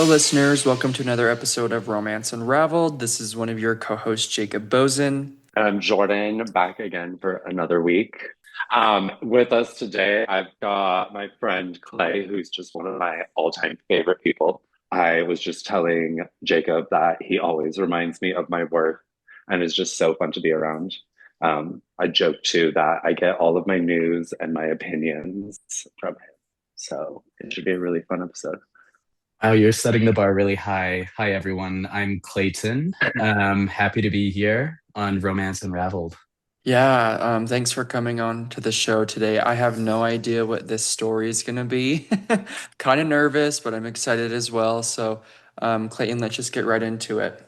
Hello, listeners. Welcome to another episode of Romance Unraveled. This is one of your co hosts, Jacob Bozen. And I'm Jordan, back again for another week. With us today, I've got my friend Clay, who's just one of my all-time favorite people. I was just telling Jacob that he always reminds me of my work and is just so fun to be around. I joke too that I get all of my news and my opinions from him. So it should be a really fun episode. Oh, you're setting the bar really high. Hi, everyone. I'm Clayton. Happy to be here on Romance Unraveled. Yeah, thanks for coming on to the show today. I have no idea what this story is going to be. Kind of nervous, but I'm excited as well. So, Clayton, let's just get right into it.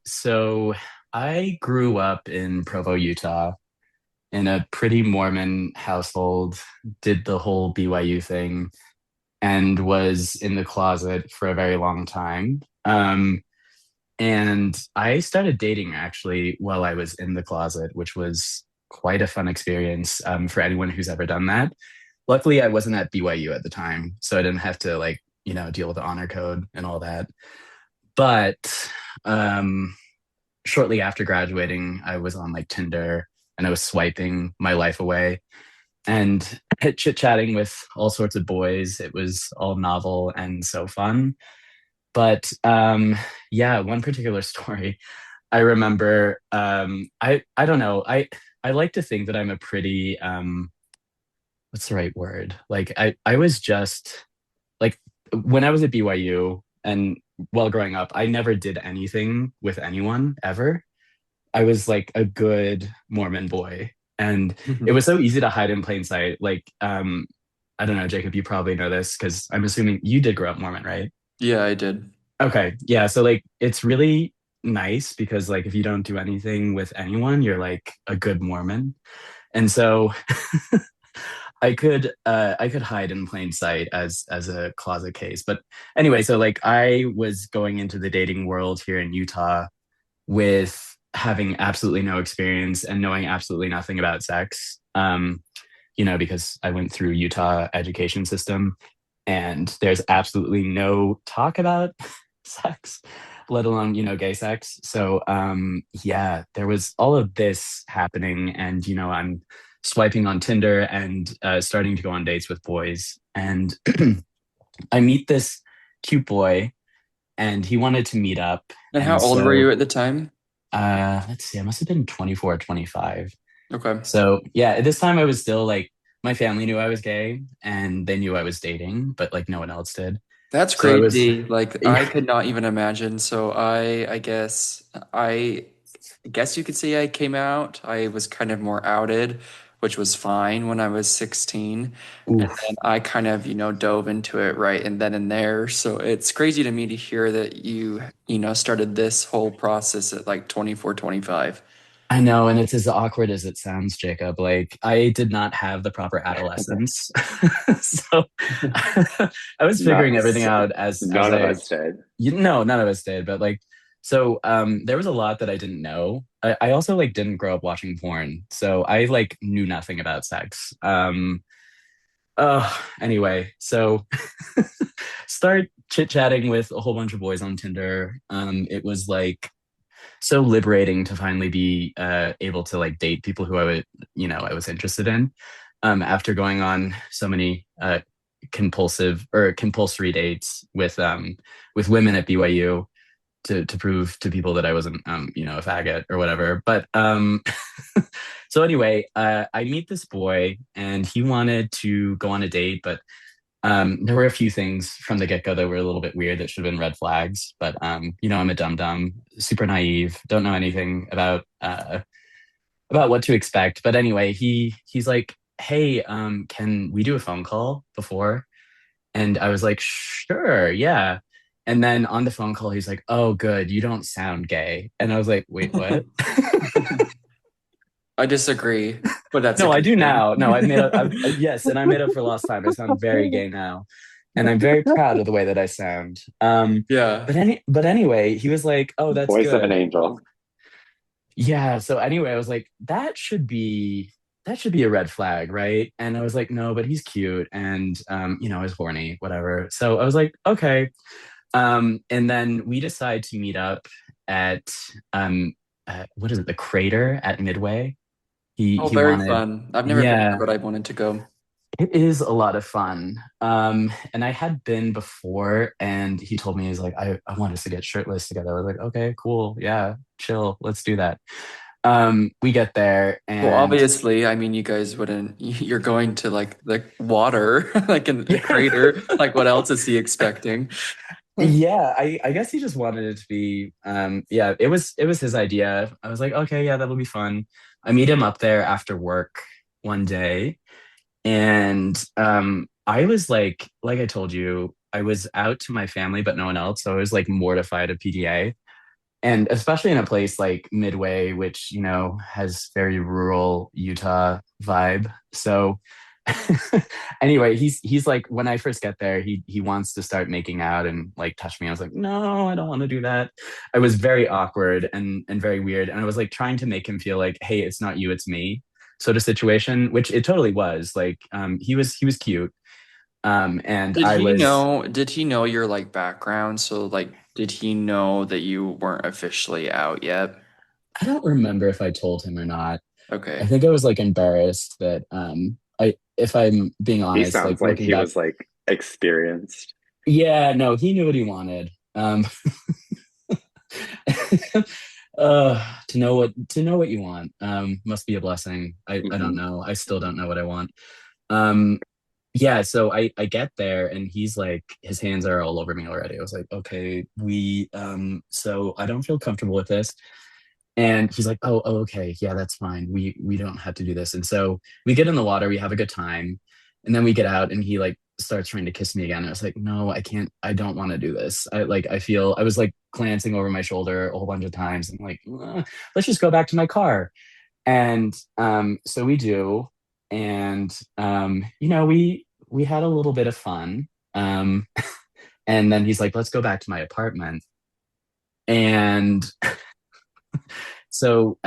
So I grew up in Provo, Utah, in a pretty Mormon household, did the whole BYU thing, and was in the closet for a very long time. And I started dating actually while I was in the closet, which was quite a fun experience for anyone who's ever done that. Luckily, I wasn't at BYU at the time, so I didn't have to deal with the honor code and all that. But um, shortly after graduating, I was on like Tinder and I was swiping my life away and chit-chatting with all sorts of boys. It was all novel and so fun. But yeah, one particular story I remember. I don't know. I like to think that I'm a pretty what's the right word? Like I was just like when I was at BYU and while growing up, I never did anything with anyone ever. I was like a good Mormon boy, and it was so easy to hide in plain sight. I don't know, Jacob, you probably know this because I'm assuming you did grow up Mormon, right? Yeah, I did. Okay. Yeah. So like it's really nice because like if you don't do anything with anyone, you're like a good Mormon. And so I could hide in plain sight as a closet case. But anyway, so like I was going into the dating world here in Utah with having absolutely no experience and knowing absolutely nothing about sex. Because I went through Utah education system and there's absolutely no talk about sex, let alone, gay sex. So, yeah, there was all of this happening. And, I'm swiping on Tinder and starting to go on dates with boys. And I meet this cute boy and he wanted to meet up. And how And old were so, you at the time? let's see, I must have been 24, 25. Okay. So, yeah, at this time I was still like, my family knew I was gay and they knew I was dating, but like no one else did. That's So it was, crazy. Like I yeah. could not even imagine. So I guess you could say I came out. I was kind of more outed, which was fine when I was 16. And then Oof. I kind of, dove into it right and then and there. So it's crazy to me to hear that started this whole process at like 24, 25. I know, and it's as awkward as it sounds, Jacob. Like I did not have the proper adolescence, so I was Not, figuring everything out as none of I, us did. none of us did, but like, so there was a lot that I didn't know. I also like didn't grow up watching porn, so I like knew nothing about sex. Anyway, so start chit chatting with a whole bunch of boys on Tinder. It was like so liberating to finally be able to like date people who I was interested in. After going on so many compulsive or compulsory dates with women at BYU to prove to people that I wasn't a faggot or whatever. But so anyway, I meet this boy and he wanted to go on a date, but there were a few things from the get go that were a little bit weird that should have been red flags. But I'm a dum dum, super naive, don't know anything about what to expect. But anyway, he's like, "Hey, can we do a phone call before?" And I was like, "Sure, yeah." And then on the phone call, he's like, "Oh, good, you don't sound gay." And I was like, "Wait, what?" I disagree, but that's a No, I good do thing. now. No, yes, and I made up for lost time. I sound very gay now, and I'm very proud of the way that I sound. Yeah. But anyway, he was like, "Oh, that's Voice of an good." angel. Yeah. So anyway, I was like, that should be a red flag, right? And I was like, no, but he's cute and I was horny, whatever. So I was like, okay. And then we decide to meet up at um what is it, the Crater at Midway. Oh, He very wanted, fun. I've never been there, yeah, but I wanted to go. it is a lot of fun. And I had been before, and he told me, he's like, I want us to get shirtless together. I was like, okay, cool, yeah, chill, let's do that. We get there, Well, and obviously, I mean, you guys wouldn't, you're going to like the water, like in a yeah, crater. Like, what else is he expecting? yeah, I guess he just wanted it to be, yeah, it was his idea. I was like, okay, yeah, that'll be fun. I meet him up there after work one day, and I was like I told you, I was out to my family, but no one else. So I was like mortified of PDA. And especially in a place like Midway, which, has very rural Utah vibe. So anyway, he's like, when I first get there, he wants to start making out and like touch me. I was like, no, I don't want to do that. I was very awkward and very weird. And I was like trying to make him feel like, hey, it's not you, it's me sort of situation, which it totally was. Like he was cute. And I was, Did he know your like background? So like, did he know that you weren't officially out yet? I don't remember if I told him or not. I Okay. think I was like embarrassed that I if I'm being He honest, like sounds like looking he back, was like experienced. yeah, no, he knew what he wanted. To know what you want must be a blessing. I don't Mhm. know. I still don't know what I want. Um yeah, so I get there and he's like his hands are all over me already. I was like, okay, so I don't feel comfortable with this. And he's like, oh, okay, yeah, that's fine. We don't have to do this. And so we get in the water, we have a good time, and then we get out, and he like starts trying to kiss me again. I was like, no, I can't. I don't want to do this. I was like glancing over my shoulder a whole bunch of times, and like, let's just go back to my car. And so we do, and we had a little bit of fun. Um, and then he's like, let's go back to my apartment. And so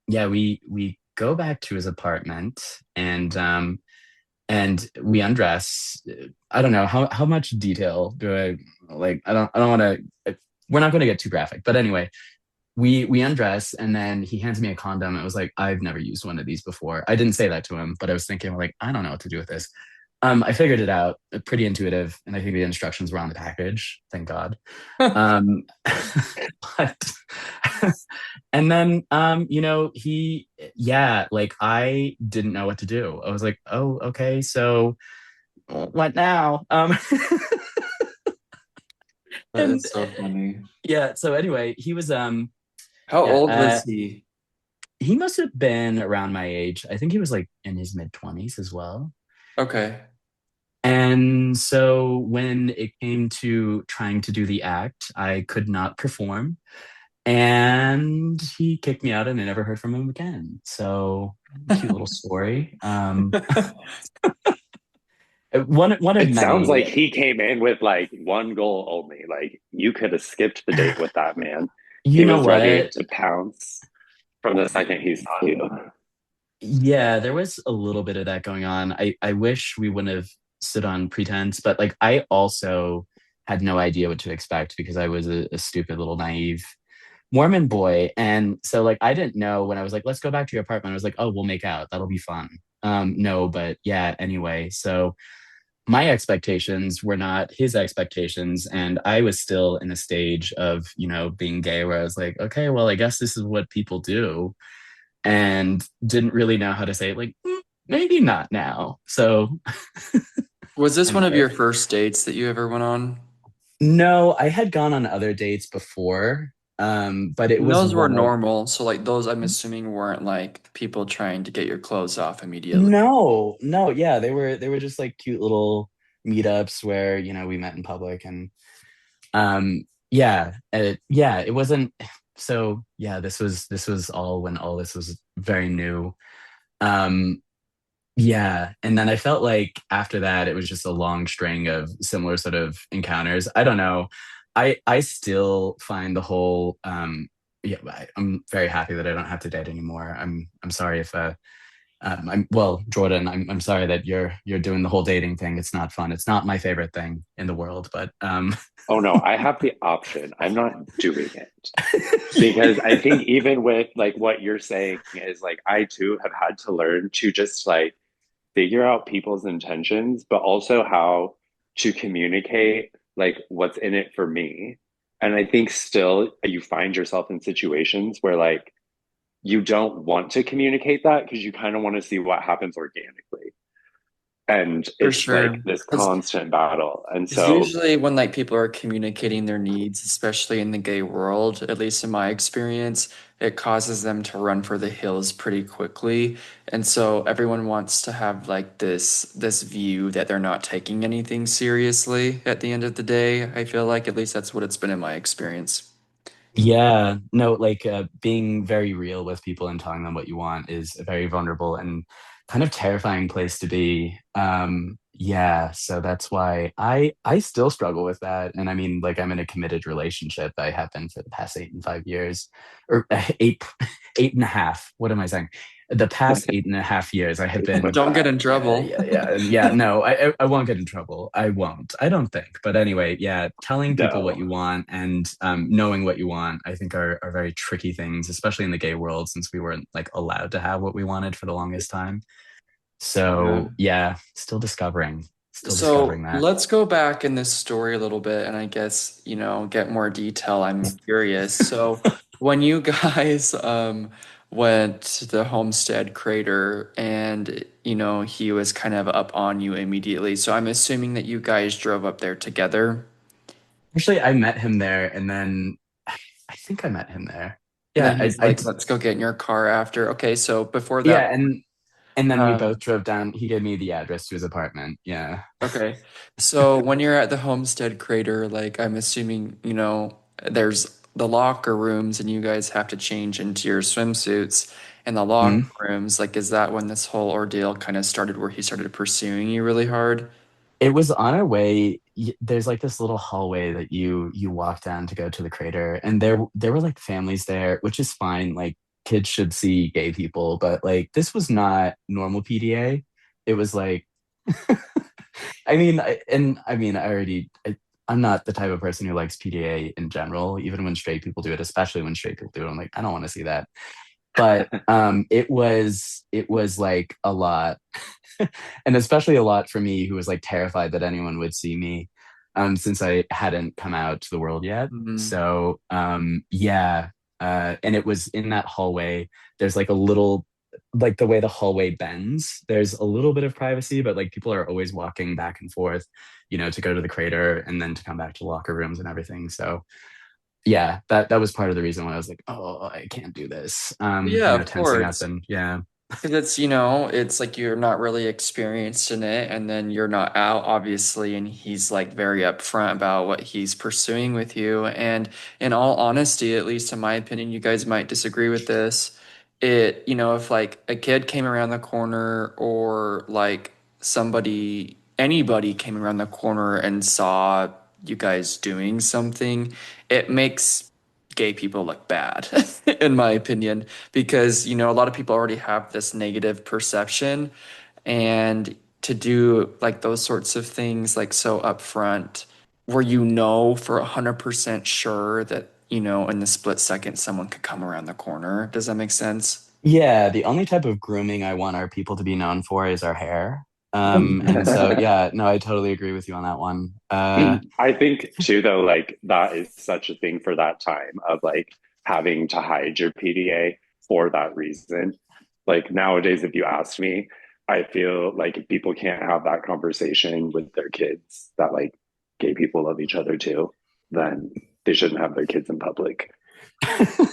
yeah, we go back to his apartment, and we undress. I don't know how much detail do I like. I don't want to. We're not going to get too graphic, but anyway, we undress, and then he hands me a condom. It was like, I've never used one of these before. I didn't say that to him, but I was thinking like, I don't know what to do with this. I figured it out, pretty intuitive, and I think the instructions were on the package. Thank God. Um, but and then yeah, like I didn't know what to do. I was like, oh, okay, so what now? That And is so funny. yeah, so anyway, he was How yeah, old was he? he must have been around my age. I think he was like in his mid 20s as well. Okay. And so when it came to trying to do the act, I could not perform. And he kicked me out, and I never heard from him again. So cute little story. One of It sounds like many. he came in with like one goal only. Like you could have skipped the date with that man. You He know was ready what? to pounce from the second he saw you. Yeah, there was a little bit of that going on. I wish we wouldn't have stood on pretense, but like I also had no idea what to expect because I was a stupid little naive Mormon boy. And so like I didn't know when I was like, let's go back to your apartment. I was like, oh, we'll make out. That'll be fun. No, but yeah, anyway. So my expectations were not his expectations. And I was still in a stage of, being gay where I was like, okay, well, I guess this is what people do. And didn't really know how to say it, like, maybe not now. So Was this one of anyway. your first dates that you ever went on? No, I had gone on other dates before. But it And was those were one of normal. So like those I'm assuming weren't like people trying to get your clothes off immediately. no, no, yeah, they were just like cute little meetups where, we met in public and yeah, it wasn't so yeah, this was all when all this was very new. Um yeah, and then I felt like after that it was just a long string of similar sort of encounters. I don't know. I still find the whole yeah, I'm very happy that I don't have to date anymore. I'm sorry if I'm well, Jordan. I'm sorry that you're doing the whole dating thing. It's not fun. It's not my favorite thing in the world, but Oh no, I have the option. I'm not doing it. Because I think even with like what you're saying is like I too have had to learn to just like figure out people's intentions, but also how to communicate like what's in it for me. And I think still you find yourself in situations where like you don't want to communicate that because you kind of want to see what happens organically. And For it's like sure. this constant battle. And Because so, usually when like people are communicating their needs, especially in the gay world, at least in my experience, it causes them to run for the hills pretty quickly. And so everyone wants to have like this view that they're not taking anything seriously at the end of the day. I feel like at least that's what it's been in my experience. yeah, no, like being very real with people and telling them what you want is a very vulnerable and kind of terrifying place to be. Yeah, so that's why I still struggle with that. And I mean, like I'm in a committed relationship. I have been for the past 8 and 5 years, or eight and a half. What am I saying? The past 8.5 years, I have been Don't get in trouble. yeah. No, I won't get in trouble. I won't. I don't think. But anyway, yeah, telling people what no. you want and knowing what you want, I think are very tricky things, especially in the gay world, since we weren't like allowed to have what we wanted for the longest time. Yeah. So yeah, still discovering So that. let's go back in this story a little bit and I guess, get more detail. I'm curious. So when you guys went to the Homestead Crater and, he was kind of up on you immediately. So I'm assuming that you guys drove up there together Actually, I met him there, and then I think I met him there. and Yeah, then he's like, let's go get in your car after. Okay, so before that, yeah, and then we both um, drove down. He gave me the address to his apartment. Yeah. okay. So when you're at the Homestead Crater, like I'm assuming, there's the locker rooms and you guys have to change into your swimsuits in the locker Mm. rooms. Like, is that when this whole ordeal kind of started where he started pursuing you really hard? It was on our way. There's like this little hallway that you walk down to go to the crater, and there were like families there, which is fine. Like kids should see gay people, but like this was not normal PDA. It was like, I mean, I'm not the type of person who likes PDA in general. Even when straight people do it, especially when straight people do it, I'm like, I don't want to see that. But it was like a lot, and especially a lot for me, who was like terrified that anyone would see me, since I hadn't come out to the world yet. Mhm. So yeah, and it was in that hallway. There's like a little, like the way the hallway bends. There's a little bit of privacy, but like people are always walking back and forth, to go to the crater and then to come back to locker rooms and everything. So yeah, that was part of the reason why I was like, oh, I can't do this. Yeah, of Tensing up course. and yeah. Because it's like you're not really experienced in it, and then you're not out, obviously, and he's like very upfront about what he's pursuing with you. And in all honesty, at least in my opinion, you guys might disagree with this. If like a kid came around the corner or like anybody came around the corner and saw you guys doing something, it makes gay people look bad, in my opinion because a lot of people already have this negative perception and to do like those sorts of things like so upfront where for 100% sure that in the split second someone could come around the corner. Does that make sense? Yeah, the only type of grooming I want our people to be known for is our hair. And so yeah, no, I totally agree with you on that one. I think too, though, like that is such a thing for that time of like having to hide your PDA for that reason. Like nowadays, if you ask me, I feel like if people can't have that conversation with their kids that like gay people love each other too, then they shouldn't have their kids in public.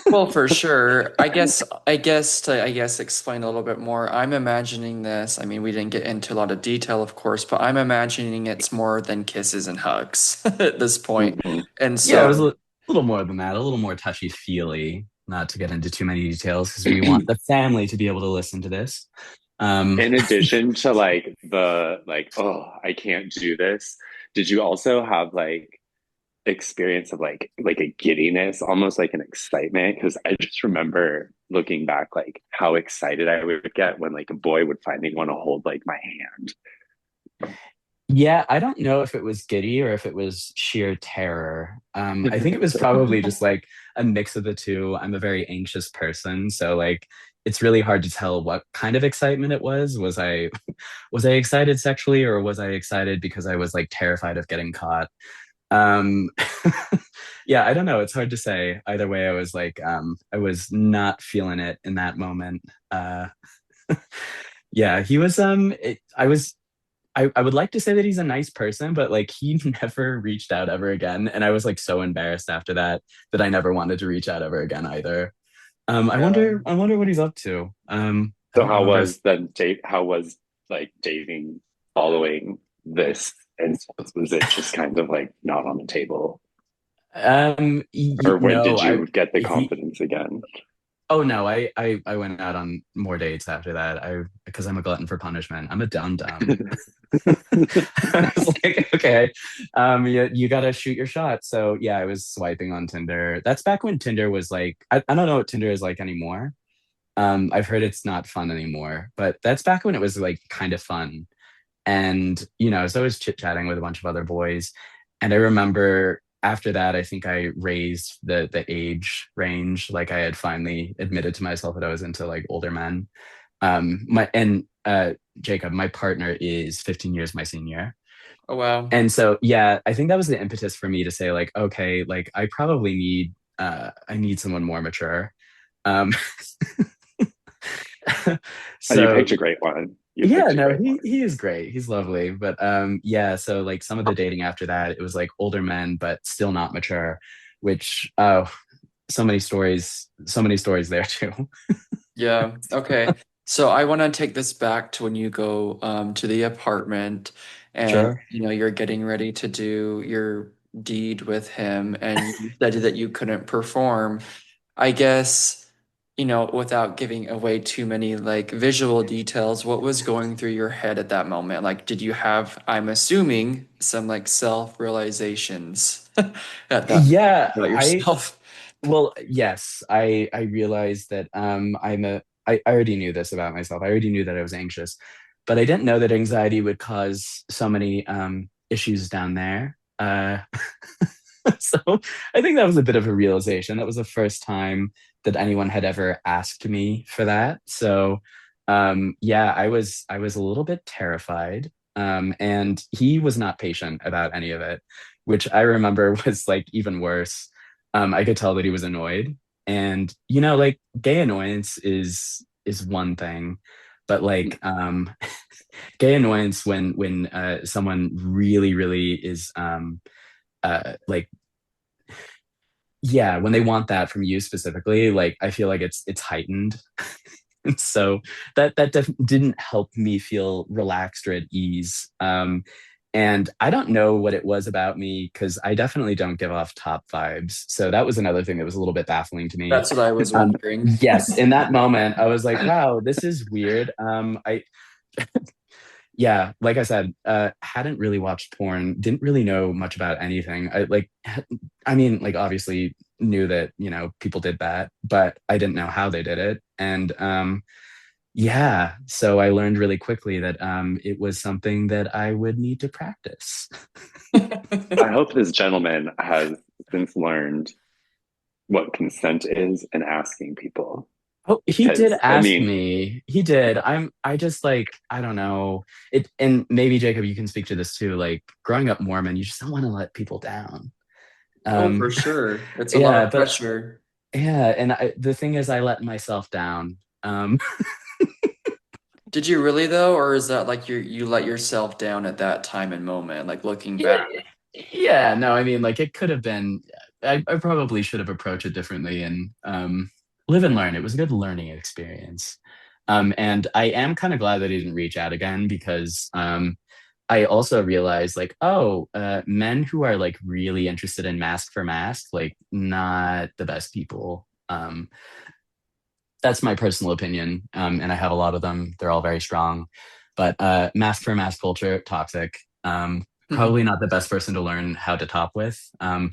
Well, for sure. I guess explain a little bit more. I'm imagining this. I mean, we didn't get into a lot of detail, of course, but I'm imagining it's more than kisses and hugs at this point. Mhm. And Yeah, it was so, a little more than that, a little more touchy-feely, not to get into too many details because we want the family to be able to listen to this. Um, In addition to like the like, oh, I can't do this, did you also have like experience of like a giddiness, almost like an excitement. Because I just remember looking back, like how excited I would get when like a boy would finally want to hold like my hand. Yeah, I don't know if it was giddy or if it was sheer terror. I think it was probably just like a mix of the two. I'm a very anxious person, so like it's really hard to tell what kind of excitement it was. Was I excited sexually or was I excited because I was like terrified of getting caught? Um, yeah, I don't know. It's hard to say. Either way, I was not feeling it in that moment. Yeah, he was I would like to say that he's a nice person, but like he never reached out ever again. And I was like so embarrassed after that that I never wanted to reach out ever again either. Yeah. I wonder what he's up to. I So don't how remember. was then date? How was like dating following this? And was it just kind of like not on the table, or when No, did I you get the he confidence again? Oh no, I went out on more dates after that. I Because I'm a glutton for punishment. I'm a dum dum. I was like, okay, you got to shoot your shot. So yeah, I was swiping on Tinder. That's back when Tinder was like, I don't know what Tinder is like anymore. I've heard it's not fun anymore, but that's back when it was like kind of fun. And so I was chit chatting with a bunch of other boys, and I remember after that, I think I raised the age range. Like I had finally admitted to myself that I was into like older men. My and Jacob, my partner is 15 years my senior. Oh wow. And so yeah, I think that was the impetus for me to say like, okay, like I need someone more mature. Um And you so picked a great one. You yeah, picked a no, great one. he is great. He's lovely. But yeah, so like some of the dating after that, it was like older men, but still not mature, which so many stories there too. Yeah. Okay. So I want to take this back to when you go to the apartment and Sure. you're getting ready to do your deed with him and you said that you couldn't perform. I guess, without giving away too many like visual details, what was going through your head at that moment? Like, did you have, I'm assuming, some like self-realizations at that point Yeah, about yourself? well, yes, I realized that I already knew this about myself. I already knew that I was anxious, but I didn't know that anxiety would cause so many issues down there. So I think that was a bit of a realization. That was the first time that anyone had ever asked me for that. So yeah, I was a little bit terrified. And he was not patient about any of it, which I remember was like even worse. I could tell that he was annoyed. And like gay annoyance is one thing, but like gay annoyance when someone really is like yeah, when they want that from you specifically, like I feel like it's heightened. And so didn't help me feel relaxed or at ease. And I don't know what it was about me because I definitely don't give off top vibes. So that was another thing that was a little bit baffling to me. That's what I was wondering. Yes, in that moment, I was like, wow, this is weird. Yeah, like I said, hadn't really watched porn, didn't really know much about anything. I mean, like obviously knew that, people did that, but I didn't know how they did it. And yeah, so I learned really quickly that it was something that I would need to practice. I hope this gentleman has since learned what consent is and asking people. Oh, he did Because, I ask mean, me. He did. I just like, I don't know. And maybe Jacob, you can speak to this too. Like growing up Mormon, you just don't want to let people down. Oh, for Um, sure. It's a lot yeah, of but pressure. yeah, and the thing is, I let myself down. Did you really though, or is that like you let yourself down at that time and moment, like looking Yeah, back? yeah, no, I mean, like it could have been. I probably should have approached it differently and live and learn. It was a good learning experience. And I am kind of glad that he didn't reach out again because I also realized like, oh, men who are like really interested in mask for mask, like not the best people. That's my personal opinion. And I have a lot of them. They're all very strong. But mask for mask culture, toxic. probably not the best person to learn how to top with. That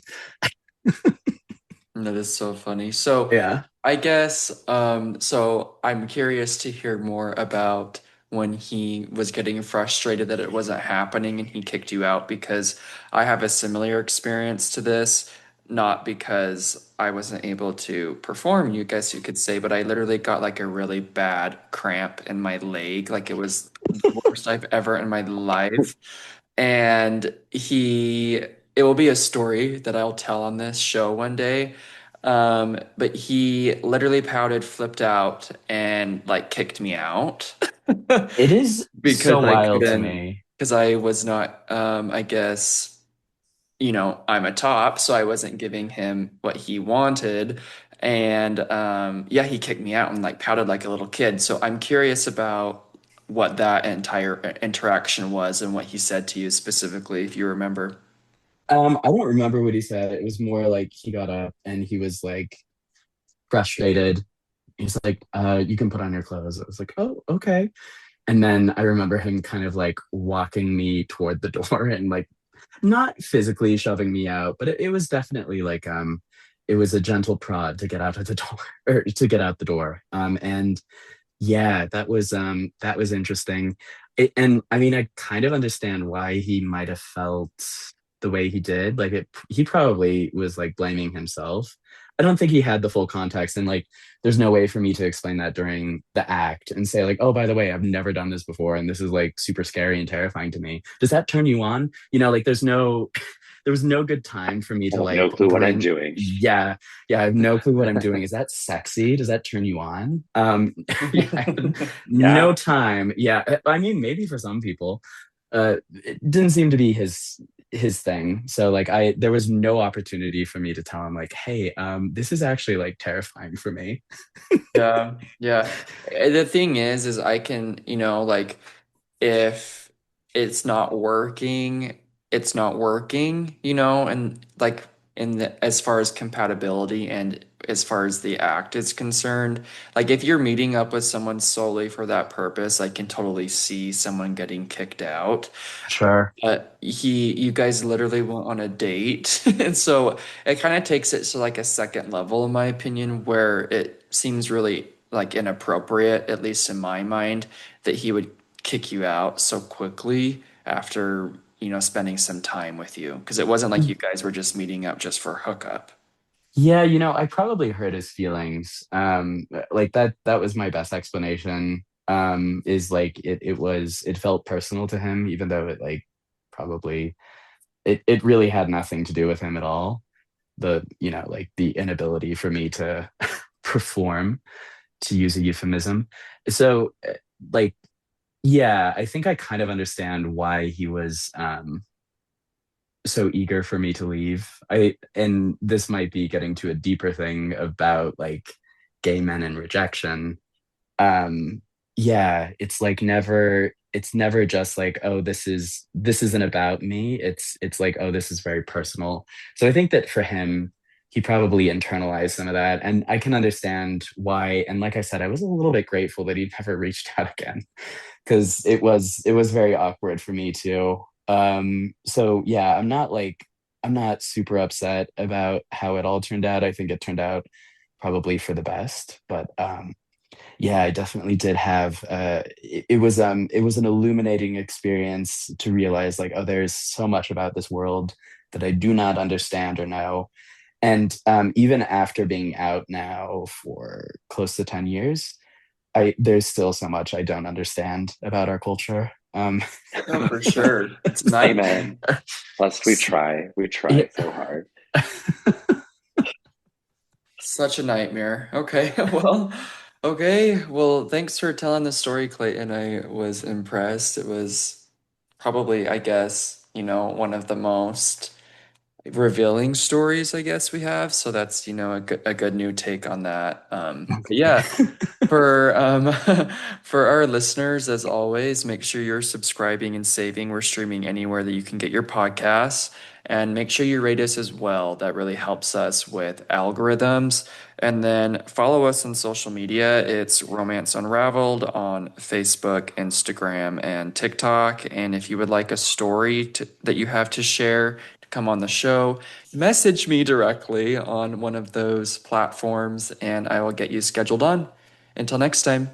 is so funny. So Yeah. I guess so I'm curious to hear more about when he was getting frustrated that it wasn't happening and he kicked you out because I have a similar experience to this, not because I wasn't able to perform, you guess you could say, but I literally got like a really bad cramp in my leg. Like it was the worst I've ever in my life. And it will be a story that I'll tell on this show one day. But he literally pouted, flipped out, and like kicked me out It is because so I wild to couldn't, me. because I was not, I guess, I'm a top, so I wasn't giving him what he wanted. And yeah, he kicked me out and like pouted like a little kid. So I'm curious about what that entire interaction was and what he said to you specifically, if you remember. I don't remember what he said. It was more like he got up and he was like frustrated. He's like, you can put on your clothes. I was like, oh, okay. And then I remember him kind of like walking me toward the door and like not physically shoving me out, but it was definitely like it was a gentle prod to get out of the door or to get out the door. And yeah, that was interesting. And I mean, I kind of understand why he might have felt the way he did. He probably was like blaming himself. I don't think he had the full context, and like, there's no way for me to explain that during the act and say like, oh, by the way, I've never done this before, and this is like super scary and terrifying to me. Does that turn you on? Like, there's no, there was no good time for me I to have no like clue what I'm bring. doing. Yeah, yeah, I have no clue what I'm doing. Is that sexy? Does that turn you on? Yeah, I had no Yeah. time. Yeah, I mean, maybe for some people, it didn't seem to be his thing. So like, there was no opportunity for me to tell him like, hey, this is actually like terrifying for me. Yeah, yeah. The thing is I can, like if it's not working, it's not working, and like as far as compatibility and as far as the act is concerned, like if you're meeting up with someone solely for that purpose, I can totally see someone getting kicked out. Sure. You guys literally went on a date. And so it kind of takes it to like a second level, in my opinion, where it seems really like inappropriate, at least in my mind, that he would kick you out so quickly after, spending some time with you. Because it wasn't like you guys were just meeting up just for hookup. Yeah, I probably hurt his feelings. Like that was my best explanation. Is like it felt personal to him, even though it like probably it really had nothing to do with him at all. Like the inability for me to perform, to use a euphemism. So like, yeah, I think I kind of understand why he was so eager for me to leave. And this might be getting to a deeper thing about like gay men and rejection. um yeah, it's never just like, oh, this isn't about me. It's like, oh, this is very personal. So I think that for him, he probably internalized some of that, and I can understand why. And like I said, I was a little bit grateful that he never reached out again, because it was very awkward for me too. So yeah, I'm not super upset about how it all turned out. I think it turned out probably for the best. But yeah, I definitely did have it was an illuminating experience to realize like, oh, there's so much about this world that I do not understand or know. And even after being out now for close to 10 years, I there's still so much I don't understand about our culture. No, for sure. It's a nightmare. Amen. Plus, we yeah. try so hard. Such a nightmare. Okay, well, thanks for telling the story, Clayton. I was impressed. It was probably, I guess, one of the most revealing stories, I guess we have. So that's, a good new take on that. But yeah, for for our listeners, as always, make sure you're subscribing and saving. We're streaming anywhere that you can get your podcasts, and make sure you rate us as well. That really helps us with algorithms. And then follow us on social media. It's Romance Unraveled on Facebook, Instagram, and TikTok. And if you would like a story that you have to share to come on the show, message me directly on one of those platforms, and I will get you scheduled on. Until next time.